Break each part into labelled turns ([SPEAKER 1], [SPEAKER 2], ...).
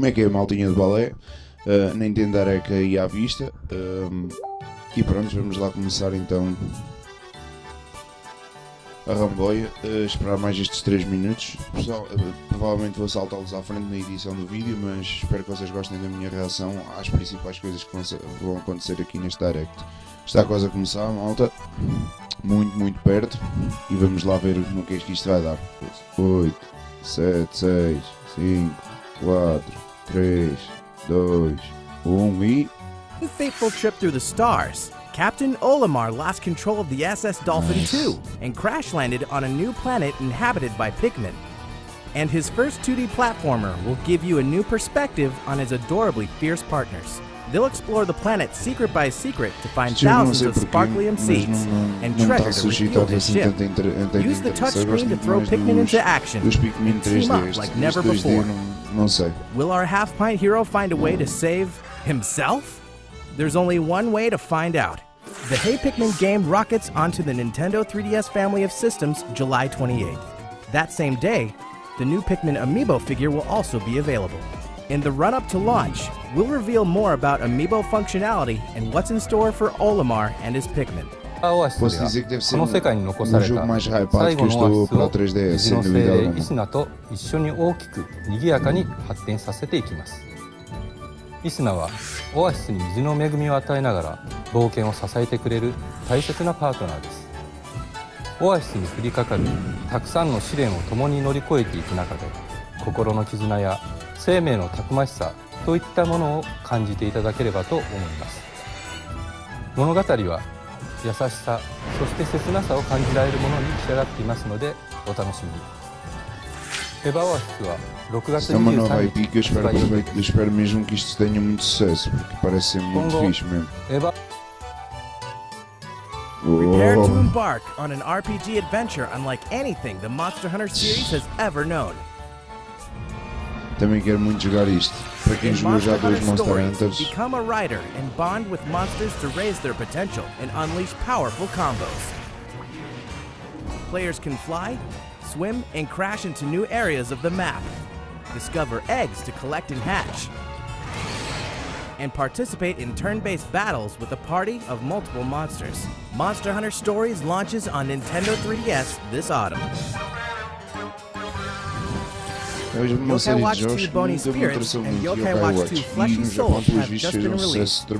[SPEAKER 1] Como é que é a maltinha de balé? Nintendo Direct aí à vista. E pronto, vamos lá começar então a ramboia, esperar mais estes 3 minutos. Pessoal, provavelmente vou saltá-los à frente na edição do vídeo, mas espero que vocês gostem da minha reação às principais coisas que vão acontecer aqui neste Direct. Está quase a começar, malta, muito perto, e vamos lá ver no que é que isto vai dar. 8, 7, 6, 5, 4, 3, 2, 1 e...
[SPEAKER 2] A fateful trip through the stars, Captain Olimar lost control of the SS Dolphin II and crash-landed on a new planet inhabited by pigmen. And his first 2D platformer will give you a new perspective on his adorably fierce partners. They'll explore the planet secret by secret to find thousands of sparklium seeds and treasure to refuel his ship. Use the touchscreen to throw Pikmin into action and team up like never before. Will our half-pint hero find a way to save himself? There's only one way to find out. The Hey Pikmin game rockets onto the Nintendo 3DS family of systems July 28th. That same day, the new Pikmin amiibo figure will also be available. In the run-up to launch, we'll reveal more about amiibo functionality and what's in store for Olimar and his Pikmin.
[SPEAKER 1] Posso dizer que deve ser o jogo mais hypado que eu estou para o 3DS, sem dúvida alguma.
[SPEAKER 3] イスナはオアシスに水の恵みを与えながら冒険を支えてくれる大切なパートナーです。オアシスに降りかかるたくさんの試練を共に乗り越えていく中で心の絆や生命のたくましさといったものを感じていただければと思います。物語は優しさそして切なさを感じられるものに仕上がっていますのでお楽しみに。エヴァオアシスは6月
[SPEAKER 1] Isto é uma nova
[SPEAKER 3] 23
[SPEAKER 1] IP que eu espero mesmo que isto tenha muito sucesso, porque parece ser muito fixe mesmo.
[SPEAKER 2] Prepare to embark on an RPG adventure unlike anything the Monster Hunter series has ever known.
[SPEAKER 1] Também quero muito jogar isto. Para quem
[SPEAKER 2] In
[SPEAKER 1] jogou já
[SPEAKER 2] Monster
[SPEAKER 1] dois
[SPEAKER 2] Hunter
[SPEAKER 1] Monster
[SPEAKER 2] stories,
[SPEAKER 1] Hunters,
[SPEAKER 2] become a rider and bond with monsters to raise their potential and unleash powerful combos. Players can fly, swim, and crash into new areas of the map. Discover eggs to collect and hatch. And participate in turn-based battles with a party of multiple monsters. Monster Hunter Stories launches on Nintendo 3DS this autumn. Yokai Watch 2 Bony Spirits and Yokai Watch 2 Fleshy Souls have just been released.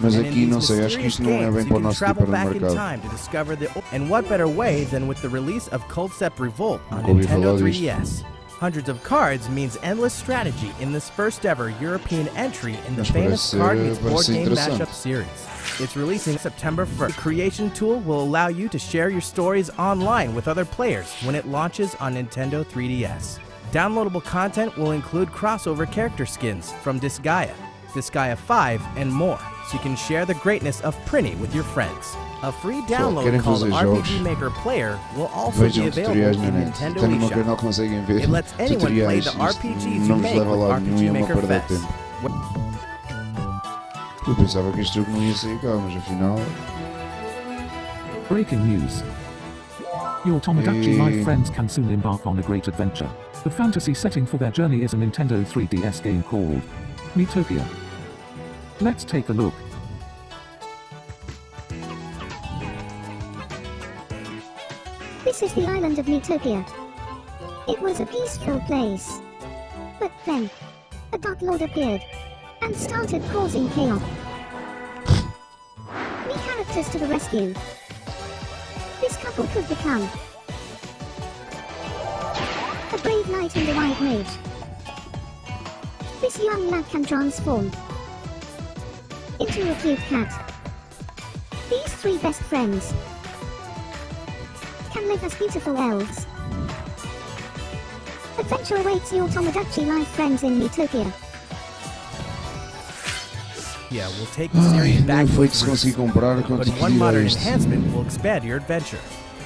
[SPEAKER 1] Mas
[SPEAKER 2] And in
[SPEAKER 1] aqui não
[SPEAKER 2] these
[SPEAKER 1] sei, acho que
[SPEAKER 2] mysterious
[SPEAKER 1] isto não é
[SPEAKER 2] games,
[SPEAKER 1] bem
[SPEAKER 2] you
[SPEAKER 1] para o
[SPEAKER 2] can
[SPEAKER 1] nosso tipo
[SPEAKER 2] travel
[SPEAKER 1] de
[SPEAKER 2] back in
[SPEAKER 1] mercado.
[SPEAKER 2] time to discover the... And what better way than with the release of Coldstep Revolt on
[SPEAKER 1] Nunca ouvi
[SPEAKER 2] Nintendo
[SPEAKER 1] falar disto.
[SPEAKER 2] 3DS? Hundreds of cards means endless strategy in this first ever European entry in the
[SPEAKER 1] Mas
[SPEAKER 2] famous
[SPEAKER 1] parece-
[SPEAKER 2] card meets board
[SPEAKER 1] parece
[SPEAKER 2] game
[SPEAKER 1] interessante.
[SPEAKER 2] mashup series. It's releasing September 1st. The creation tool will allow you to share your stories online with other players when it launches on Nintendo 3DS. Downloadable content will include crossover character skins from Disgaea, Disgaea 5, and more, so you can share the greatness of Prinny with your friends. A free download
[SPEAKER 1] querem
[SPEAKER 2] called
[SPEAKER 1] fazer
[SPEAKER 2] RPG
[SPEAKER 1] jogos,
[SPEAKER 2] Maker Player will also be
[SPEAKER 1] vejam
[SPEAKER 2] available
[SPEAKER 1] tutoriais na
[SPEAKER 2] in
[SPEAKER 1] net.
[SPEAKER 2] Nintendo
[SPEAKER 1] Tenho um
[SPEAKER 2] eShop.
[SPEAKER 1] canal que conseguem ver
[SPEAKER 2] It lets anyone play
[SPEAKER 1] tutoriais.
[SPEAKER 2] the
[SPEAKER 1] Isto
[SPEAKER 2] RPGs you
[SPEAKER 1] não vos
[SPEAKER 2] make
[SPEAKER 1] leva
[SPEAKER 2] with
[SPEAKER 1] lá nenhum e
[SPEAKER 2] RPG
[SPEAKER 1] é uma
[SPEAKER 2] Maker
[SPEAKER 1] perda de
[SPEAKER 2] Fest.
[SPEAKER 1] tempo. Eu pensava que este jogo não ia sair cá, mas afinal...
[SPEAKER 4] Breaking news. Your Tomodachi Live friends can soon embark on a great adventure. The fantasy setting for their journey is a Nintendo 3DS game called Miitopia. Let's take a look.
[SPEAKER 5] This is the island of Miitopia. It was a peaceful place. But then, a Dark Lord appeared and started causing chaos. Me characters to the rescue. This couple could become a brave knight and a wild mage. This young lad can transform into a cute cat. These three best friends can live as beautiful elves. Adventure awaits your Tomodachi Live friends in Miitopia.
[SPEAKER 2] Yeah, we'll take the series back
[SPEAKER 1] Não foi
[SPEAKER 2] to
[SPEAKER 1] que se
[SPEAKER 2] its
[SPEAKER 1] consiga
[SPEAKER 2] roots,
[SPEAKER 1] comprar
[SPEAKER 2] but
[SPEAKER 1] quanto
[SPEAKER 2] one modern
[SPEAKER 1] este.
[SPEAKER 2] enhancement will expand your adventure.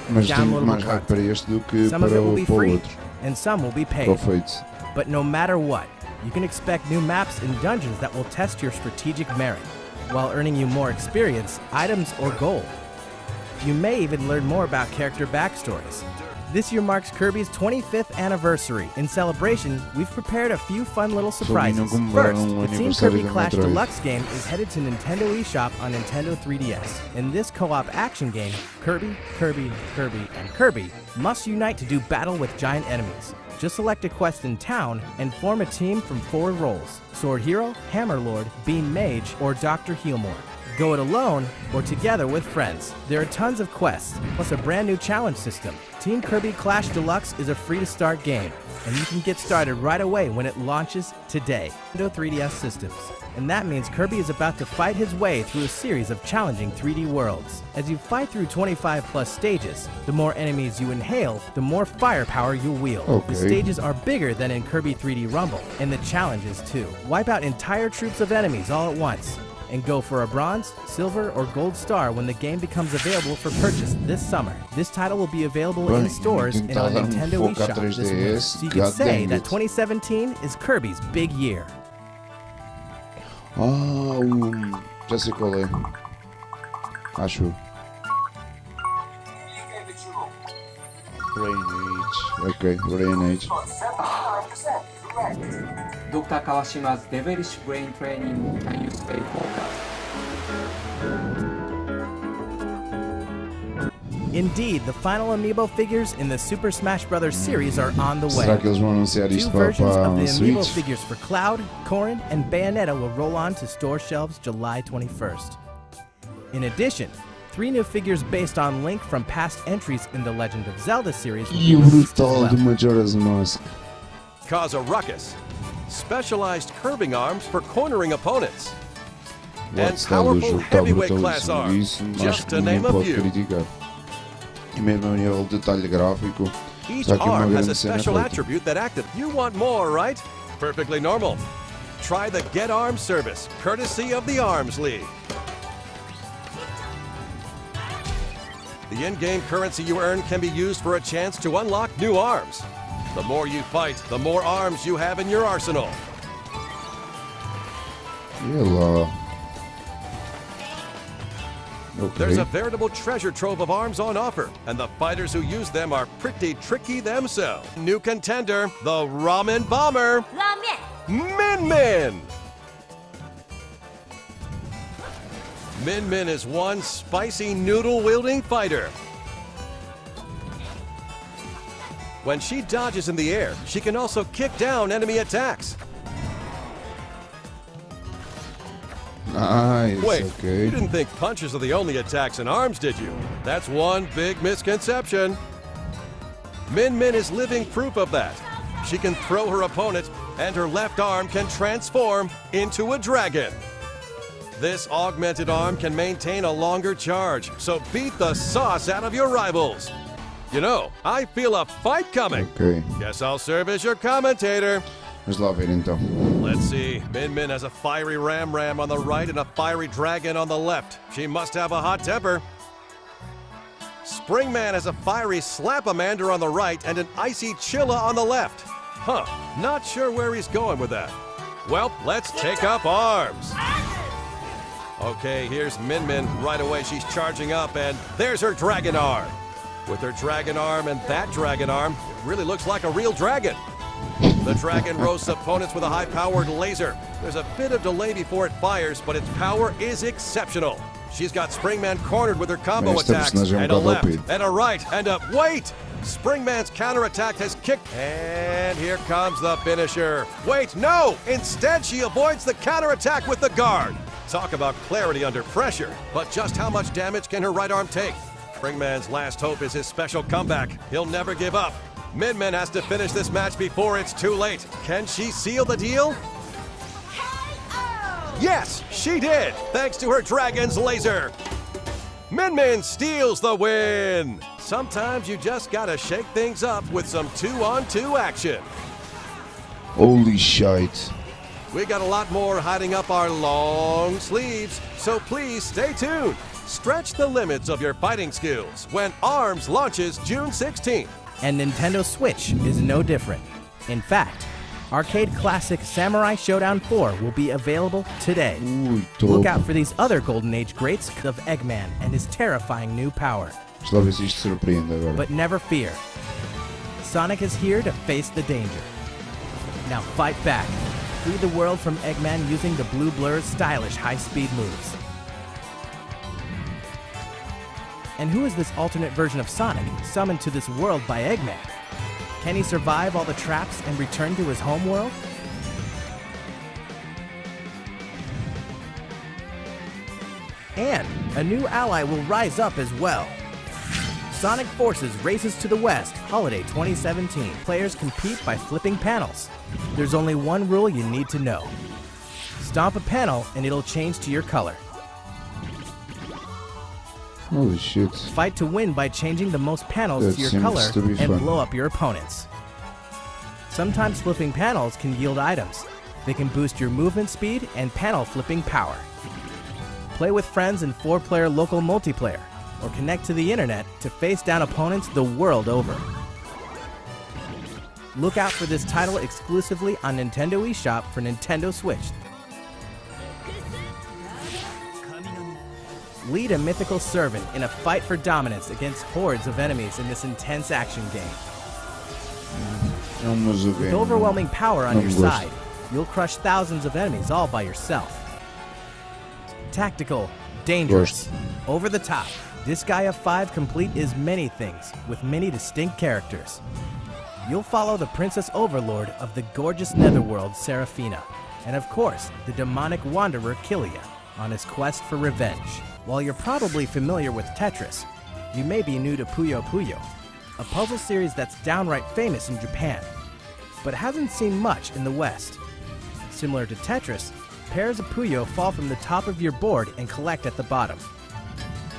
[SPEAKER 1] Mas tem muito
[SPEAKER 2] Downloadable
[SPEAKER 1] mais hype para
[SPEAKER 2] content.
[SPEAKER 1] este do que
[SPEAKER 2] Some of
[SPEAKER 1] para
[SPEAKER 2] it will be
[SPEAKER 1] o
[SPEAKER 2] free,
[SPEAKER 1] outro.
[SPEAKER 2] and some will be
[SPEAKER 1] Para
[SPEAKER 2] paid.
[SPEAKER 1] o feito.
[SPEAKER 2] But no matter what, you can expect new maps and dungeons that will test your strategic merit, while earning you more experience, items, or gold. You may even learn more about character backstories. This year marks Kirby's 25th anniversary. In celebration, we've prepared a few fun little surprises. First, the Team Kirby Clash Deluxe game is headed to Nintendo eShop on Nintendo 3DS. In this co-op action game, Kirby, Kirby, Kirby, and Kirby must unite to do battle with giant enemies. Just select a quest in town and form a team from 4 roles: Sword Hero, Hammer Lord, Beam Mage, or Dr. Healmore. Go it alone or together with friends. There are tons of quests, plus a brand new challenge system. Team Kirby Clash Deluxe is a free-to-start game, and you can get started right away when it launches today. Nintendo 3DS systems. And that means Kirby is about to fight his way through a series of challenging 3D worlds. As you fight through 25 plus stages, the more enemies you inhale, the more firepower you wield.
[SPEAKER 1] Okay.
[SPEAKER 2] The stages are bigger than in Kirby 3D Rumble, and the challenges too. Wipe out entire troops of enemies all at once, and go for a bronze, silver, or gold star when the game becomes available for purchase this summer. This title will be available in stores and on Nintendo eShop this month, so you can say that 2017 is Kirby's big year.
[SPEAKER 1] Já sei qual é. Acho. Rain Age. Ok, Rain Age.
[SPEAKER 6] Dr. Kawashima's devilish brain training can you stay focused?
[SPEAKER 2] Indeed, the final amiibo figures in the Super Smash Bros. Series are on the way.
[SPEAKER 1] Será que eles vão anunciar
[SPEAKER 2] 2
[SPEAKER 1] isto para
[SPEAKER 2] versions of the amiibo
[SPEAKER 1] Switch?
[SPEAKER 2] figures for Cloud, Corrin, and Bayonetta will roll on to store shelves July 21st. In addition, 3 new figures based on Link from past entries in the Legend of Zelda series will be
[SPEAKER 1] E o
[SPEAKER 2] released as
[SPEAKER 1] brutal de
[SPEAKER 2] well.
[SPEAKER 1] Majora's Mask.
[SPEAKER 7] Cause a ruckus. Specialized curbing arms for cornering opponents.
[SPEAKER 1] O
[SPEAKER 7] And
[SPEAKER 1] arte style do
[SPEAKER 7] powerful
[SPEAKER 1] jogo está
[SPEAKER 7] heavyweight class
[SPEAKER 1] brutalíssimo.
[SPEAKER 7] arms,
[SPEAKER 1] Isso acho
[SPEAKER 7] just
[SPEAKER 1] que
[SPEAKER 7] to
[SPEAKER 1] ninguém
[SPEAKER 7] name a
[SPEAKER 1] pode
[SPEAKER 7] few.
[SPEAKER 1] criticar. E mesmo a nível de detalhe gráfico,
[SPEAKER 7] Each
[SPEAKER 1] está aqui uma
[SPEAKER 7] arm has
[SPEAKER 1] grande
[SPEAKER 7] a
[SPEAKER 1] cena
[SPEAKER 7] special
[SPEAKER 1] feita.
[SPEAKER 7] attribute that active. You want more, right? Perfectly normal. Try the Get Arms service, courtesy of the Arms League. The in-game currency you earn can be used for a chance to unlock new arms. The more you fight, the more arms you have in your arsenal.
[SPEAKER 1] E lá. Ok.
[SPEAKER 7] There's a veritable treasure trove of arms on offer, and the fighters who use them are pretty tricky themselves. New contender, the Ramen Bomber, Min Min! Min Min is one spicy noodle-wielding fighter. When she dodges in the air, she can also kick down enemy attacks.
[SPEAKER 1] Nice,
[SPEAKER 7] Wait,
[SPEAKER 1] ok.
[SPEAKER 7] you didn't think punches are the only attacks in arms, did you? That's one big misconception. Min Min is living proof of that. She can throw her opponent, and her left arm can transform into a dragon. This augmented arm can maintain a longer charge, so beat the sauce out of your rivals. You know, I feel a fight coming.
[SPEAKER 1] Ok.
[SPEAKER 7] Guess I'll serve as your commentator.
[SPEAKER 1] Vamos lá ver então.
[SPEAKER 7] Let's see. Min Min has a fiery Ram Ram on the right and a fiery dragon on the left. She must have a hot temper. Springman has a fiery Slap-a-Mander on the right and an icy Chilla on the left. Huh, not sure where he's going with that. Well, let's take up arms. Okay, here's Min Min. Right away, she's charging up, and there's her dragon arm. With her dragon arm and that dragon arm, it really looks like a real dragon. The dragon roasts opponents with a high-powered laser. There's a bit of delay before it fires, but its power is exceptional. She's got Springman cornered with her combo
[SPEAKER 1] Esta
[SPEAKER 7] attacks,
[SPEAKER 1] personagem é
[SPEAKER 7] and a
[SPEAKER 1] bocado
[SPEAKER 7] left,
[SPEAKER 1] OP.
[SPEAKER 7] and a right, and a wait! Springman's counterattack has kicked, and here comes the finisher. Wait, no! Instead, she avoids the counterattack with the guard. Talk about clarity under pressure, but just how much damage can her right arm take? Springman's last hope is his special comeback. He'll never give up. Min Min has to finish this match before it's too late. Can she seal the deal? Yes, she did, thanks to her dragon's laser. Min Min steals the win. Sometimes you just gotta shake things up with some 2-on-2 action.
[SPEAKER 1] Holy shit.
[SPEAKER 7] We got a lot more hiding up our long sleeves, so please stay tuned. Stretch the limits of your fighting skills when ARMS launches June 16th.
[SPEAKER 2] And Nintendo Switch is no different. In fact, arcade classic Samurai Showdown 4 will be available today.
[SPEAKER 1] Ui,
[SPEAKER 2] Look
[SPEAKER 1] top.
[SPEAKER 2] out for these other Golden Age greats of Eggman and his terrifying new power.
[SPEAKER 1] Deixa lá ver se isto surpreende agora.
[SPEAKER 2] But never fear, Sonic is here to face the danger. Now fight back. Free the world from Eggman using the Blue Blur's stylish high-speed moves. And who is this alternate version of Sonic summoned to this world by Eggman? Can he survive all the traps and return to his home world? And a new ally will rise up as well. Sonic Forces races to the West, Holiday 2017. Players compete by flipping panels. There's only one rule you need to know. Stomp a panel and it'll change to your color.
[SPEAKER 1] Holy shit.
[SPEAKER 2] Fight to win by changing the most panels
[SPEAKER 1] That
[SPEAKER 2] to your
[SPEAKER 1] seems
[SPEAKER 2] color
[SPEAKER 1] to be
[SPEAKER 2] and
[SPEAKER 1] fun.
[SPEAKER 2] blow up your opponents. Sometimes flipping panels can yield items. They can boost your movement speed and panel flipping power. Play with friends in 4-player local multiplayer, or connect to the internet to face down opponents the world over. Look out for this title exclusively on Nintendo eShop for Nintendo Switch. Lead a mythical servant in a fight for dominance against hordes of enemies in this intense action game. With overwhelming power on your side, you'll crush thousands of enemies all by yourself. Tactical, dangerous, over the top. This Gaia 5 Complete is many things, with many distinct characters. You'll follow the Princess Overlord of the gorgeous Netherworld, Seraphina, and of course, the demonic wanderer Killia, on his quest for revenge. While you're probably familiar with Tetris, you may be new to Puyo Puyo, a puzzle series that's downright famous in Japan, but hasn't seen much in the West. Similar to Tetris, pairs of Puyo fall from the top of your board and collect at the bottom.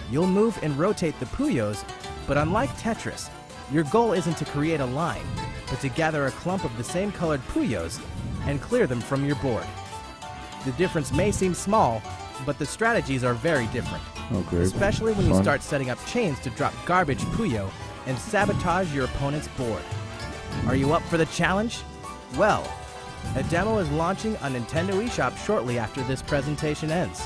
[SPEAKER 2] You'll move and rotate the Puyos, but unlike Tetris, your goal isn't to create a line, but to gather a clump of the same colored Puyos and clear them from your board. The difference may seem small, but the strategies are very different, especially when you start setting up chains to drop garbage Puyo and sabotage your opponent's board. Are you up for the challenge? Well, a demo is launching on Nintendo eShop shortly after this presentation ends.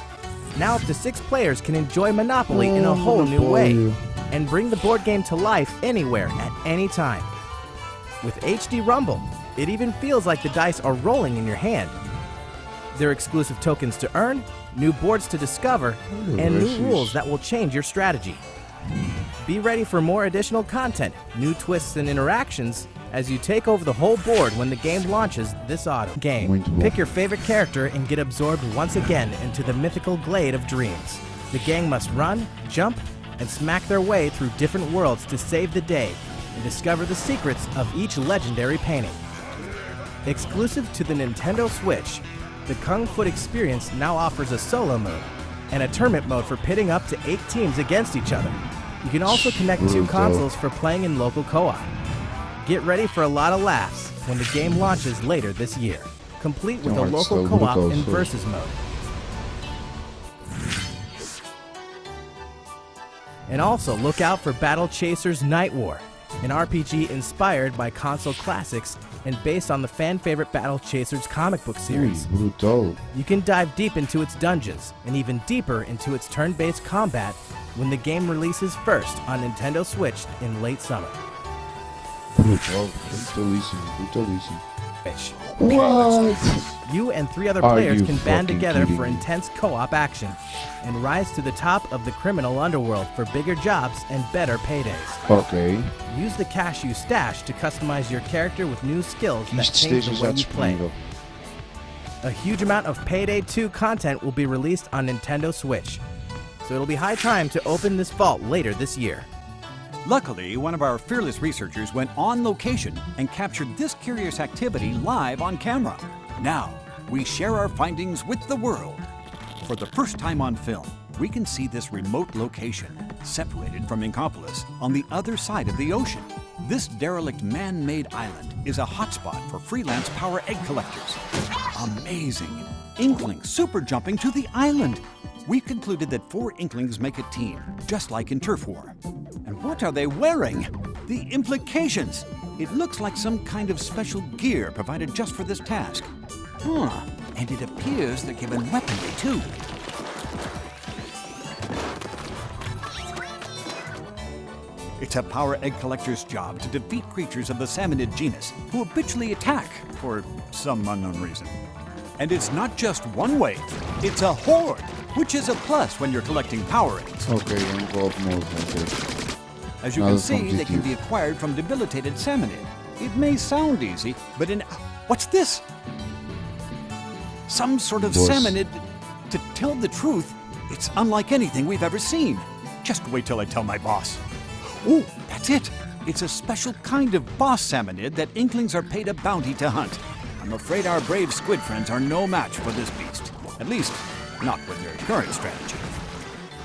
[SPEAKER 2] Now up to 6 players can enjoy Monopoly in a whole new way and bring the board game to life anywhere at any time. With HD Rumble, it even feels like the dice are rolling in your hand. There are exclusive tokens to earn, new boards to discover, and new rules that will change your strategy. Be ready for more additional content, new twists and interactions as you take over the whole board when the game launches this autumn. Pick your favorite character and get absorbed once again into the mythical glade of dreams. The gang must run, jump, and smack their way through different worlds to save the day and discover the secrets of each legendary painting. Exclusive to the Nintendo Switch, the Kung Foot experience now offers a solo mode and a tournament mode for pitting up to 8 teams against each other. You can also connect 2 consoles for playing in local co-op. Get ready for a lot of laughs when the game launches later this year, complete with a local co-op and versus mode. And also look out for Battle Chasers Night War, an RPG inspired by console classics and based on the fan-favorite Battle Chasers comic book series. You can dive deep into its dungeons and even deeper into its turn-based combat when the game releases first on Nintendo Switch in late summer. You and 3 other players can band together for intense co-op action and rise to the top of the criminal underworld for bigger jobs and better paydays. Use the cash you stash to customize your character with new skills that change the way you play. A huge amount of Payday 2 content will be released on Nintendo Switch, so it'll be high time to open this vault later this year.
[SPEAKER 8] Luckily, one of our fearless researchers went on location and captured this curious activity live on camera. Now, we share our findings with the world. For the first time on film, we can see this remote location, separated from Inkopolis, on the other side of the ocean. This derelict man-made island is a hotspot for freelance power egg collectors. Amazing! Inklings super jumping to the island! We've concluded that 4 Inklings make a team, just like in Turf War. And what are they wearing? The implications! It looks like some kind of special gear provided just for this task. And it appears they're given weaponry too. It's a power egg collector's job to defeat creatures of the salmonid genus who habitually attack for some unknown reason. And it's not just one wave, it's a horde, which is a plus when you're collecting power eggs.
[SPEAKER 1] Ok, co-op mode, ok.
[SPEAKER 8] As you can see, they can be acquired from debilitated salmonid. It may sound easy, but what's this? Some sort of
[SPEAKER 1] Boss.
[SPEAKER 8] salmonid. To tell the truth, it's unlike anything we've ever seen. Just wait till I tell my boss. Oh, that's it. It's a special kind of boss salmonid that Inklings are paid a bounty to hunt. I'm afraid our brave squid friends are no match for this beast. At least, not with their current strategy.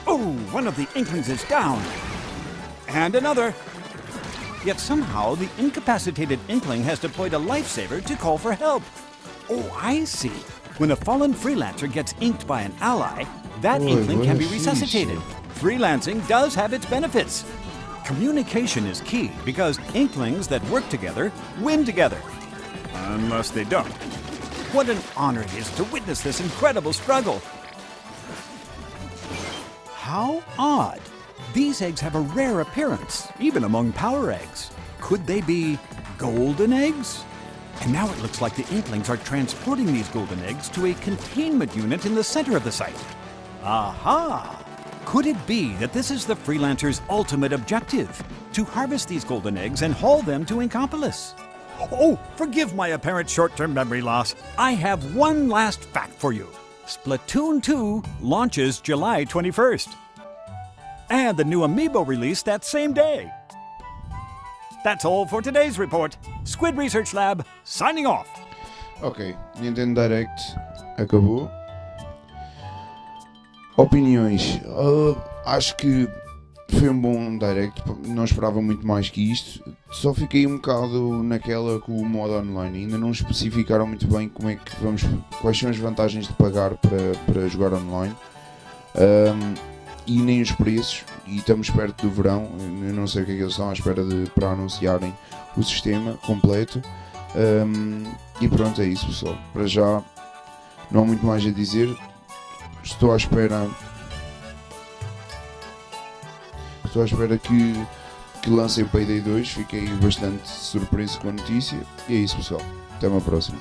[SPEAKER 8] Oh, one of the Inklings is down. And another. Yet somehow the incapacitated Inkling has deployed a lifesaver to call for help. Oh, I see. When a fallen freelancer gets inked by an ally, that Inkling can be resuscitated. Freelancing does have its benefits. Communication is key because Inklings that work together win together. Unless they don't. What an honor it is to witness this incredible struggle. How odd. These eggs have a rare appearance, even among power eggs. Could they be golden eggs? And now it looks like the Inklings are transporting these golden eggs to a containment unit in the center of the site. Aha! Could it be that this is the Freelancer's ultimate objective? To harvest these golden eggs and haul them to Inkopolis? Oh, forgive my apparent short-term memory loss. I have one last fact for you. Splatoon 2 launches July 21st. And the new Amiibo released that same day. That's all for today's report. Squid Research Lab, signing off.
[SPEAKER 1] Ok, Nintendo Direct acabou. Opiniões. Acho que foi um bom Direct, não esperava muito mais que isto. Só fiquei um bocado naquela com o modo online. Ainda não especificaram muito bem como é que quais são as vantagens de pagar para jogar online. E nem os preços, e estamos perto do verão, eu não sei o que é que eles estão à espera para anunciarem o sistema completo. E pronto, é isso, pessoal. Para já não há muito mais a dizer. Estou à espera que lancem o Payday 2. Fiquei bastante surpreso com a notícia. E é isso, pessoal. Até uma próxima.